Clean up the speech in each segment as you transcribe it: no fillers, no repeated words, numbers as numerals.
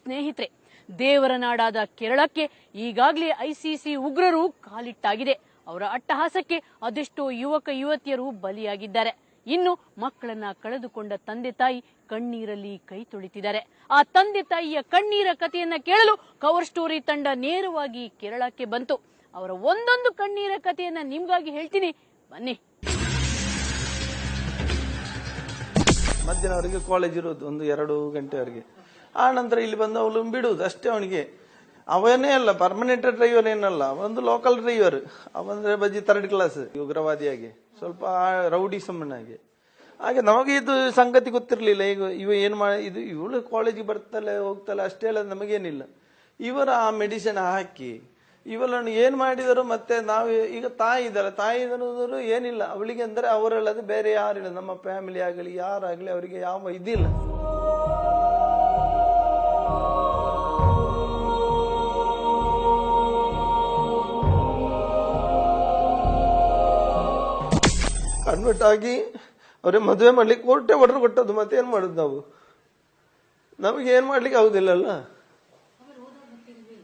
ಸ್ನೇಹಿತರೆ, ದೇವರ ನಾಡಾದ ಕೇರಳಕ್ಕೆ ಈಗಾಗಲೇ ಐಸಿಸಿ ಉಗ್ರರು ಕಾಲಿಟ್ಟಾಗಿದೆ. ಅವರ ಅಟ್ಟಹಾಸಕ್ಕೆ ಅದೆಷ್ಟೋ ಯುವಕ ಯುವತಿಯರು ಬಲಿಯಾಗಿದ್ದಾರೆ. ಇನ್ನು ಮಕ್ಕಳನ್ನ ಕಳೆದುಕೊಂಡ ತಂದೆ ತಾಯಿ ಕಣ್ಣೀರಲ್ಲಿ ಕೈ ತೊಳಿತಿದ್ದಾರೆ. ಆ ತಂದೆ ತಾಯಿಯ ಕಣ್ಣೀರ ಕಥೆಯನ್ನ ಕೇಳಲು ಕವರ್ ಸ್ಟೋರಿ ತಂಡ ನೇರವಾಗಿ ಕೇರಳಕ್ಕೆ ಬಂತು. ಅವರ ಒಂದೊಂದು ಕಣ್ಣೀರ ಕಥೆಯನ್ನ ನಿಮ್ಗಾಗಿ ಹೇಳ್ತೀನಿ, ಬನ್ನಿ. ಮಧ್ಯಾಹ್ನವರೆಗೆ ಕಾಲೇಜ್ ಇರೋದು, 1-2 ಗಂಟೆವರೆಗೆ. ಆ ನಂತರ ಇಲ್ಲಿ ಬಂದು ಅವಳು ಬಿಡುವುದು ಅಷ್ಟೇ. ಅವನಿಗೆ ಅವನೇ ಅಲ್ಲ, ಪರ್ಮನೆಂಟ್ ಡ್ರೈವರ್ ಏನಲ್ಲ, ಒಂದು ಲೋಕಲ್ ಡ್ರೈವರ್. ಅವಂದ್ರೆ ಬಜ್ಜಿ 3rd ಕ್ಲಾಸ್ ಉಗ್ರವಾದಿಯಾಗಿ, ಸ್ವಲ್ಪ ರೌಡಿ ಸಮ್ಮನಾಗಿ. ಹಾಗೆ ನಮಗೆ ಇದು ಸಂಗತಿ ಗೊತ್ತಿರಲಿಲ್ಲ. ಈಗ ಇವಳು ಕಾಲೇಜಿಗೆ ಬರ್ತಾಳೆ ಹೋಗ್ತಾಳೆ ಅಷ್ಟೇ ಅಲ್ಲ, ನಮಗೇನಿಲ್ಲ. ಇವರ ಆ ಮೆಡಿಸಿನ್ ಹಾಕಿ ಇವಳನ್ನು ಏನ್ ಮಾಡಿದರು. ಮತ್ತೆ ನಾವು ಈಗ ತಾಯಿ ಇದ್ದಾರೆ, ತಾಯಿ ಅನ್ನೋದ್ರು ಏನಿಲ್ಲ ಅವಳಿಗೆ, ಅಂದ್ರೆ ಅವರಲ್ಲದೆ ಬೇರೆ ಯಾರಿಲ್ಲ, ನಮ್ಮ ಫ್ಯಾಮಿಲಿ ಆಗಲಿ ಯಾರಾಗ್ಲಿ ಅವರಿಗೆ ಯಾವ ಇದಿಲ್ಲ. ಕನ್ವರ್ಟ್ ಆಗಿ ಅವ್ರಿಗೆ ಮದುವೆ ಮಾಡ್ಲಿಕ್ಕೆ ಕೋರ್ಟೆ ಆರ್ಡರ್ ಕೊಟ್ಟದ್ದು. ಮತ್ತೆ ಏನ್ ಮಾಡುದು ನಾವು? ನಮಗೆ ಏನ್ ಮಾಡ್ಲಿಕ್ಕೆ ಆಗುದಿಲ್ಲಲ್ಲ.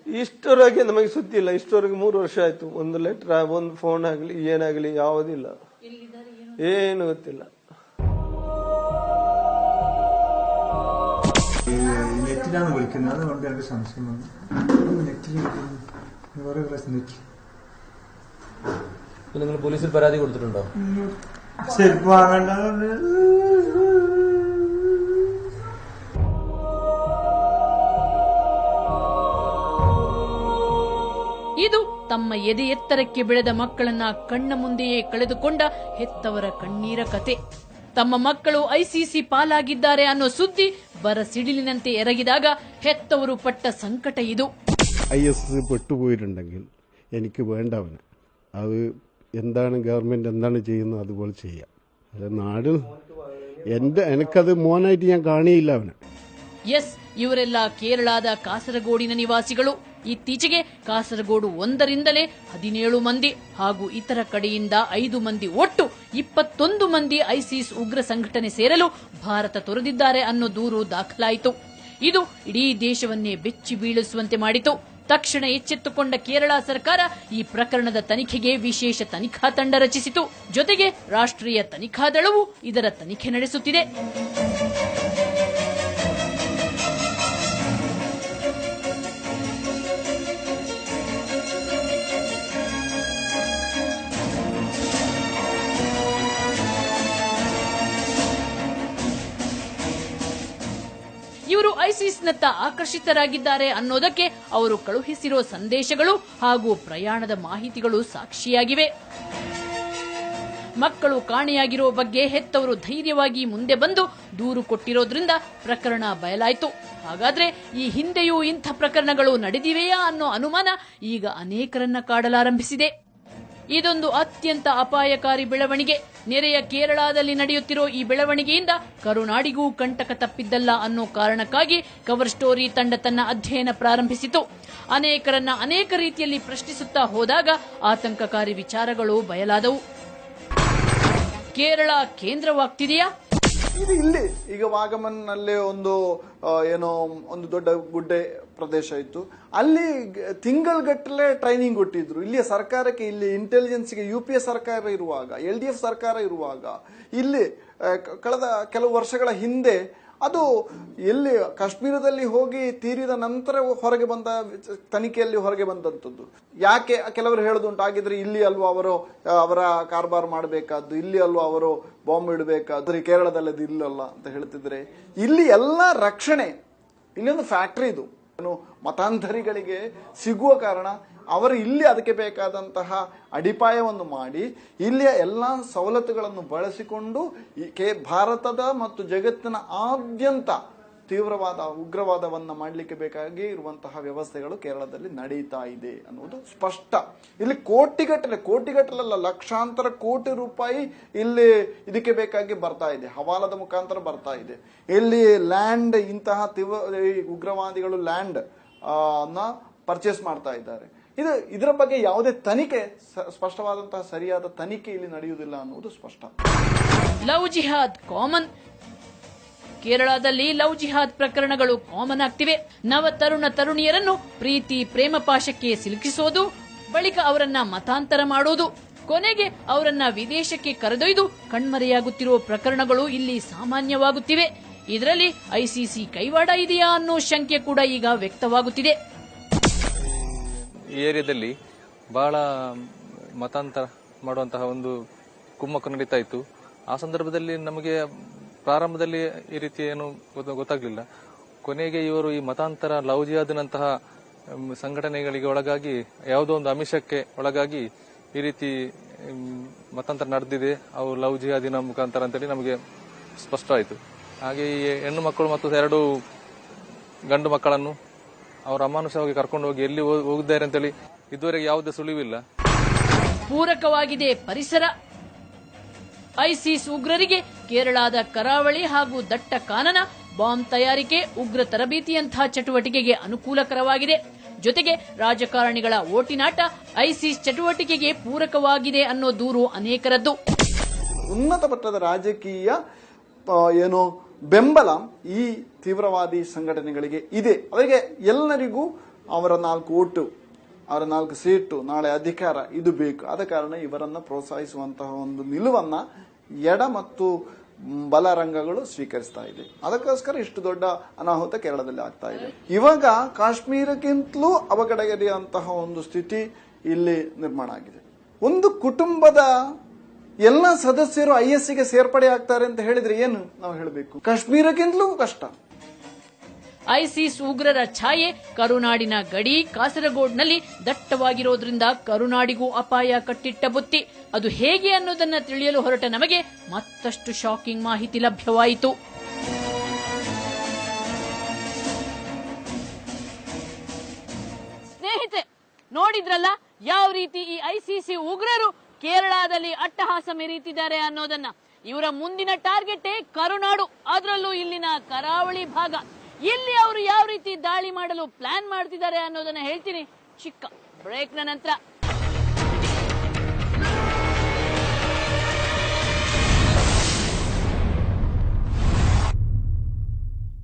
ಇಷ್ಟರವರೆಗೆ ನಮಗೆ ಸುದ್ದಿ ಇಲ್ಲ. ಇಷ್ಟವರೆಗೆ 3 ವರ್ಷ ಆಯ್ತು. ಒಂದು ಲೆಟರ್, ಒಂದು ಫೋನ್ ಆಗ್ಲಿ ಏನಾಗ್ಲಿ ಯಾವುದಿಲ್ಲ, ಏನು ಗೊತ್ತಿಲ್ಲ. നെറ്റിലാണ് വിളിക്കുന്നത്, അതുകൊണ്ട് എനിക്ക് സംശയമാണ്. നിങ്ങൾ പോലീസിൽ പരാതി കൊടുത്തിട്ടുണ്ടോ? ചെരുപ്പ് വാങ്ങണ്ട. ಇದು ತಮ್ಮ ಎದೆ ಎತ್ತರಕ್ಕೆ ಬೆಳೆದ ಮಕ್ಕಳನ್ನ ಕಣ್ಣ ಮುಂದೆಯೇ ಕಳೆದುಕೊಂಡ ಹೆತ್ತವರ ಕಣ್ಣೀರ ಕತೆ. ತಮ್ಮ ಮಕ್ಕಳು ಐಸಿಸಿ ಪಾಲಾಗಿದ್ದಾರೆ ಅನ್ನೋ ಸುದ್ದಿ ಬರ ಸಿಡಿಲಿನಂತೆ ಎರಗಿದಾಗ ಹೆತ್ತವರು ಪಟ್ಟ ಸಂಕಟ ಇದು. IS പെട്ടുപോയിട്ടുണ്ടെങ്കിൽ എനിക്ക് വേണ്ടവന് അത് എന്താണ് ഗവൺമെന്റ് എന്താണ് ചെയ്യുന്നത് അതുപോലെ ചെയ്യാം. അത് നാട് എനിക്കത് മോനായിട്ട് ഞാൻ കാണിയില്ല അവനെ. ಎಸ್, ಇವರೆಲ್ಲ ಕೇರಳದ ಕಾಸರಗೋಡಿನ ನಿವಾಸಿಗಳು. ಇತ್ತೀಚೆಗೆ ಕಾಸರಗೋಡು 1ರಿಂದಲೇ 17 ಮಂದಿ ಹಾಗೂ ಇತರ ಕಡೆಯಿಂದ 5 ಮಂದಿ, ಒಟ್ಟು 21 ಮಂದಿ ಐಸಿಸ್ ಉಗ್ರ ಸಂಘಟನೆ ಸೇರಲು ಭಾರತ ತೊರೆದಿದ್ದಾರೆ ಅನ್ನೋ ದೂರು ದಾಖಲಾಯಿತು. ಇದು ಇಡೀ ದೇಶವನ್ನೇ ಬೆಚ್ಚಿ ಬೀಳಿಸುವಂತೆ ಮಾಡಿತು. ತಕ್ಷಣ ಎಚ್ಚೆತ್ತುಕೊಂಡ ಕೇರಳ ಸರ್ಕಾರ ಈ ಪ್ರಕರಣದ ತನಿಖೆಗೆ ವಿಶೇಷ ತನಿಖಾ ತಂಡ ರಚಿಸಿತು. ಜೊತೆಗೆ ರಾಷ್ಟ್ರೀಯ ತನಿಖಾ ದಳವು ಇದರ ತನಿಖೆ ನಡೆಸುತ್ತಿದೆ. ಇವರು ಐಸಿಸ್ನತ್ತ ಆಕರ್ಷಿತರಾಗಿದ್ದಾರೆ ಅನ್ನೋದಕ್ಕೆ ಅವರು ಕಳುಹಿಸಿರೋ ಸಂದೇಶಗಳು ಹಾಗೂ ಪ್ರಯಾಣದ ಮಾಹಿತಿಗಳು ಸಾಕ್ಷಿಯಾಗಿವೆ. ಮಕ್ಕಳು ಕಾಣೆಯಾಗಿರೋ ಬಗ್ಗೆ ಹೆತ್ತವರು ಧೈರ್ಯವಾಗಿ ಮುಂದೆ ಬಂದು ದೂರು ಕೊಟ್ಟಿರೋದ್ರಿಂದ ಪ್ರಕರಣ ಬಯಲಾಯಿತು. ಹಾಗಾದ್ರೆ ಈ ಹಿಂದೆಯೂ ಇಂಥ ಪ್ರಕರಣಗಳು ನಡೆದಿವೆಯಾ ಅನ್ನೋ ಅನುಮಾನ ಈಗ ಅನೇಕರನ್ನ ಕಾಡಲಾರಂಭಿಸಿದೆ. ಇದೊಂದು ಅತ್ಯಂತ ಅಪಾಯಕಾರಿ ಬೆಳವಣಿಗೆ. ನೆರೆಯ ಕೇರಳದಲ್ಲಿ ನಡೆಯುತ್ತಿರೋ ಈ ಬೆಳವಣಿಗೆಯಿಂದ ಕರುನಾಡಿಗೂ ಕಂಟಕ ತಪ್ಪಿದ್ದಲ್ಲ ಅನ್ನೋ ಕಾರಣಕ್ಕಾಗಿ ಕವರ್ ಸ್ಟೋರಿ ತಂಡ ತನ್ನ ಅಧ್ಯಯನ ಪ್ರಾರಂಭಿಸಿತು. ಅನೇಕರನ್ನ ಅನೇಕ ರೀತಿಯಲ್ಲಿ ಪ್ರಶ್ನಿಸುತ್ತಾ ಹೋದಾಗ ಆತಂಕಕಾರಿ ವಿಚಾರಗಳು ಬಯಲಾದವು. ಕೇರಳ ಕೇಂದ್ರವಾಗ್ತಿದೆಯಾ? ಇದು ಇಲ್ಲಿ ಈಗ ವಾಗಮನ್ ನಲ್ಲಿ ಒಂದು ದೊಡ್ಡ ಗುಡ್ಡೆ ಪ್ರದೇಶ ಇತ್ತು. ಅಲ್ಲಿ ತಿಂಗಳಗಟ್ಟಲೆ ಟ್ರೈನಿಂಗ್ ಕೊಟ್ಟಿದ್ರು. ಇಲ್ಲಿಯ ಸರ್ಕಾರಕ್ಕೆ, ಇಲ್ಲಿ ಇಂಟೆಲಿಜೆನ್ಸ್ಗೆ UPA ಸರ್ಕಾರ ಇರುವಾಗ, LDF ಸರ್ಕಾರ ಇರುವಾಗ, ಇಲ್ಲಿ ಕಳೆದ ಕೆಲವು ವರ್ಷಗಳ ಹಿಂದೆ ಅದು ಎಲ್ಲಿ ಕಾಶ್ಮೀರದಲ್ಲಿ ಹೋಗಿ ತೀರಿದ ನಂತರ ಹೊರಗೆ ಬಂದ ತನಿಖೆಯಲ್ಲಿ ಹೊರಗೆ ಬಂದಂಥದ್ದು. ಯಾಕೆ ಕೆಲವರು ಹೇಳುದುಂಟು, ಆಗಿದ್ರೆ ಇಲ್ಲಿ ಅಲ್ವಾ ಅವರ ಕಾರ್ಬಾರ್ ಮಾಡಬೇಕಾದ್ದು, ಇಲ್ಲಿ ಅಲ್ವಾ ಅವರು ಬಾಂಬ್ ಇಡಬೇಕಾದ್ರೆ, ಕೇರಳದಲ್ಲಿ ಅದು ಇಲ್ಲಲ್ಲ ಅಂತ ಹೇಳ್ತಿದ್ರೆ, ಇಲ್ಲಿ ಎಲ್ಲ ರಕ್ಷಣೆ, ಇಲ್ಲೊಂದು ಫ್ಯಾಕ್ಟರಿ ಇದು ಮತಾಂಧರಿಗಳಿಗೆ ಸಿಗುವ ಕಾರಣ ಅವರು ಇಲ್ಲಿ ಅದಕ್ಕೆ ಬೇಕಾದಂತಹ ಅಡಿಪಾಯವನ್ನು ಮಾಡಿ ಇಲ್ಲಿಯ ಎಲ್ಲ ಸವಲತ್ತುಗಳನ್ನು ಬಳಸಿಕೊಂಡು ಭಾರತದ ಮತ್ತು ಜಗತ್ತಿನ ಆದ್ಯಂತ ತೀವ್ರವಾದ ಉಗ್ರವಾದವನ್ನು ಮಾಡಲಿಕ್ಕೆ ಬೇಕಾಗಿ ಇರುವಂತಹ ವ್ಯವಸ್ಥೆಗಳು ಕೇರಳದಲ್ಲಿ ನಡೀತಾ ಇದೆ ಅನ್ನುವುದು ಸ್ಪಷ್ಟ. ಇಲ್ಲಿ ಕೋಟಿಗಟ್ಟಲೆ ಲಕ್ಷಾಂತರ ಕೋಟಿ ರೂಪಾಯಿ ಇಲ್ಲಿ ಇದಕ್ಕೆ ಬೇಕಾಗಿ ಬರ್ತಾ ಇದೆ, ಹವಾಲದ ಮುಖಾಂತರ ಬರ್ತಾ ಇದೆ. ಇಲ್ಲಿ ಲ್ಯಾಂಡ್, ಇಂತಹ ಉಗ್ರವಾದಿಗಳು ಲ್ಯಾಂಡ್ ಪರ್ಚೇಸ್ ಮಾಡ್ತಾ ಇದ್ದಾರೆ. ಇದರ ಬಗ್ಗೆ ಯಾವುದೇ ತನಿಖೆ, ಸ್ಪಷ್ಟವಾದಂತಹ ಸರಿಯಾದ ತನಿಖೆ ಇಲ್ಲಿ ನಡೆಯುವುದಿಲ್ಲ ಅನ್ನುವುದು ಸ್ಪಷ್ಟ. ಲವ್ ಜಿಹಾದ್ ಕಾಮನ್. ಕೇರಳದಲ್ಲಿ ಲವ್ ಜಿಹಾದ್ ಪ್ರಕರಣಗಳು ಕಾಮನ್ ಆಗ್ತಿವೆ. ನವ ತರುಣ ತರುಣಿಯರನ್ನು ಪ್ರೀತಿ ಪ್ರೇಮ ಪಾಶಕ್ಕೆ ಸಿಲುಕಿಸೋದು, ಬಳಿಕ ಅವರನ್ನ ಮತಾಂತರ ಮಾಡೋದು, ಕೊನೆಗೆ ಅವರನ್ನ ವಿದೇಶಕ್ಕೆ ಕರೆದೊಯ್ದು ಕಣ್ಮರೆಯಾಗುತ್ತಿರುವ ಪ್ರಕರಣಗಳು ಇಲ್ಲಿ ಸಾಮಾನ್ಯವಾಗುತ್ತಿವೆ. ಇದರಲ್ಲಿ ಐಸಿಸಿ ಕೈವಾಡ ಇದೆಯಾ ಅನ್ನೋ ಶಂಕೆ ಕೂಡ ಈಗ ವ್ಯಕ್ತವಾಗುತ್ತಿದೆ. ಈ ಏರಿಯಾದಲ್ಲಿ ಬಹಳ ಮತಾಂತರ ಮಾಡುವಂತಹ ಒಂದು ಕುಮ್ಮಕ್ಕು ನಡೀತಾ ಇತ್ತು. ಆ ಸಂದರ್ಭದಲ್ಲಿ ನಮಗೆ ಪ್ರಾರಂಭದಲ್ಲಿ ಈ ರೀತಿ ಏನು ಗೊತ್ತಾಗ್ಲಿಲ್ಲ. ಕೊನೆಗೆ ಇವರು ಈ ಮತಾಂತರ ಲವ್ ಜಿಹಾದ್ನಂತಹ ಸಂಘಟನೆಗಳಿಗೆ ಒಳಗಾಗಿ ಯಾವುದೋ ಒಂದು ಆಮಿಷಕ್ಕೆ ಒಳಗಾಗಿ ಈ ರೀತಿ ಮತಾಂತರ ನಡೆದಿದೆ, ಅವು ಲವ್ ಜಿಹಾದಿನ ಮುಖಾಂತರ ಅಂತೇಳಿ ನಮಗೆ ಸ್ಪಷ್ಟವಾಯಿತು. ಹಾಗೆ ಈ ಹೆಣ್ಣು ಮಕ್ಕಳು ಮತ್ತು 2 ಗಂಡು ಮಕ್ಕಳನ್ನು ಅವರು ಅಮಾನುಷವಾಗಿ ಕರ್ಕೊಂಡು ಹೋಗಿ ಎಲ್ಲಿ ಹೋಗಿದ್ದಾರೆ ಅಂತೇಳಿ ಇದುವರೆಗೆ ಯಾವುದೇ ಸುಳಿವಿಲ್ಲ. ಪೂರಕವಾಗಿದೆ ಪರಿಸರ. ಐಸಿಸ್ ಉಗ್ರರಿಗೆ ಕೇರಳದ ಕರಾವಳಿ ಹಾಗೂ ದಟ್ಟ ಕಾನನ, ಬಾಂಬ್ ತಯಾರಿಕೆ, ಉಗ್ರ ತರಬೇತಿಯಂತಹ ಚಟುವಟಿಕೆಗೆ ಅನುಕೂಲಕರವಾಗಿದೆ. ಜೊತೆಗೆ ರಾಜಕಾರಣಿಗಳ ಓಟಿನಾಟ ಐಸಿಸ್ ಚಟುವಟಿಕೆಗೆ ಪೂರಕವಾಗಿದೆ ಅನ್ನೋ ದೂರು ಅನೇಕರದ್ದು. ಉನ್ನತ ಮಟ್ಟದ ರಾಜಕೀಯ ಬೆಂಬಲ ಈ ತೀವ್ರವಾದಿ ಸಂಘಟನೆಗಳಿಗೆ ಇದೆ. ಅವರಿಗೆ ಎಲ್ಲರಿಗೂ ಅವರ 4 ಓಟು, ಅವರ 4 ಸೀಟು, ನಾಳೆ ಅಧಿಕಾರ ಇದು ಬೇಕು. ಆದ ಕಾರಣ ಇವರನ್ನ ಪ್ರೋತ್ಸಾಹಿಸುವಂತಹ ಒಂದು ನಿಲುವನ್ನ ಎಡ ಮತ್ತು ಬಲ ರಂಗಗಳು ಸ್ವೀಕರಿಸ್ತಾ ಇದೆ. ಅದಕ್ಕೋಸ್ಕರ ಇಷ್ಟು ದೊಡ್ಡ ಅನಾಹುತ ಕೇರಳದಲ್ಲಿ ಆಗ್ತಾ ಇದೆ. ಇವಾಗ ಕಾಶ್ಮೀರಕ್ಕಿಂತಲೂ ಅವಘಡಗೆರೆಯುವಂತಹ ಒಂದು ಸ್ಥಿತಿ ಇಲ್ಲಿ ನಿರ್ಮಾಣ ಆಗಿದೆ. ಒಂದು ಕುಟುಂಬದ ಎಲ್ಲ ಸದಸ್ಯರು ಐಎಸ್ಸಿಗೆ ಸೇರ್ಪಡೆ ಆಗ್ತಾರೆ ಅಂತ ಹೇಳಿದ್ರೆ ಏನು ನಾವು ಹೇಳಬೇಕು? ಕಾಶ್ಮೀರಕ್ಕಿಂತಲೂ ಕಷ್ಟ. ಐಸಿಸ್ ಉಗ್ರರ ಛಾಯೆ ಕರುನಾಡಿನ ಗಡಿ ಕಾಸರಗೋಡ್ನಲ್ಲಿ ದಟ್ಟವಾಗಿರೋದ್ರಿಂದ ಕರುನಾಡಿಗೂ ಅಪಾಯ ಕಟ್ಟಿಟ್ಟ ಬುತ್ತಿ. ಅದು ಹೇಗೆ ಅನ್ನೋದನ್ನ ತಿಳಿಯಲು ಹೊರಟ ನಮಗೆ ಮತ್ತಷ್ಟು ಶಾಕಿಂಗ್ ಮಾಹಿತಿ ಲಭ್ಯವಾಯಿತು. ಸ್ನೇಹಿತರೆ, ನೋಡಿದ್ರಲ್ಲ ಯಾವ ರೀತಿ ಈ ಐಸಿಸಿ ಉಗ್ರರು ಕೇರಳದಲ್ಲಿ ಅಟ್ಟಹಾಸ ಮೆರೀತಿದ್ದಾರೆ ಅನ್ನೋದನ್ನ. ಇವರ ಮುಂದಿನ ಟಾರ್ಗೆಟ್ ಕರುನಾಡು, ಅದರಲ್ಲೂ ಇಲ್ಲಿನ ಕರಾವಳಿ ಭಾಗ. ಇಲ್ಲಿ ಅವರು ಯಾವ ರೀತಿ ದಾಳಿ ಮಾಡಲು ಪ್ಲಾನ್ ಮಾಡ್ತಿದ್ದಾರೆ ಅನ್ನೋದನ್ನ ಹೇಳ್ತೀನಿ ಚಿಕ್ಕ ಬ್ರೇಕ್ನ ನಂತರ.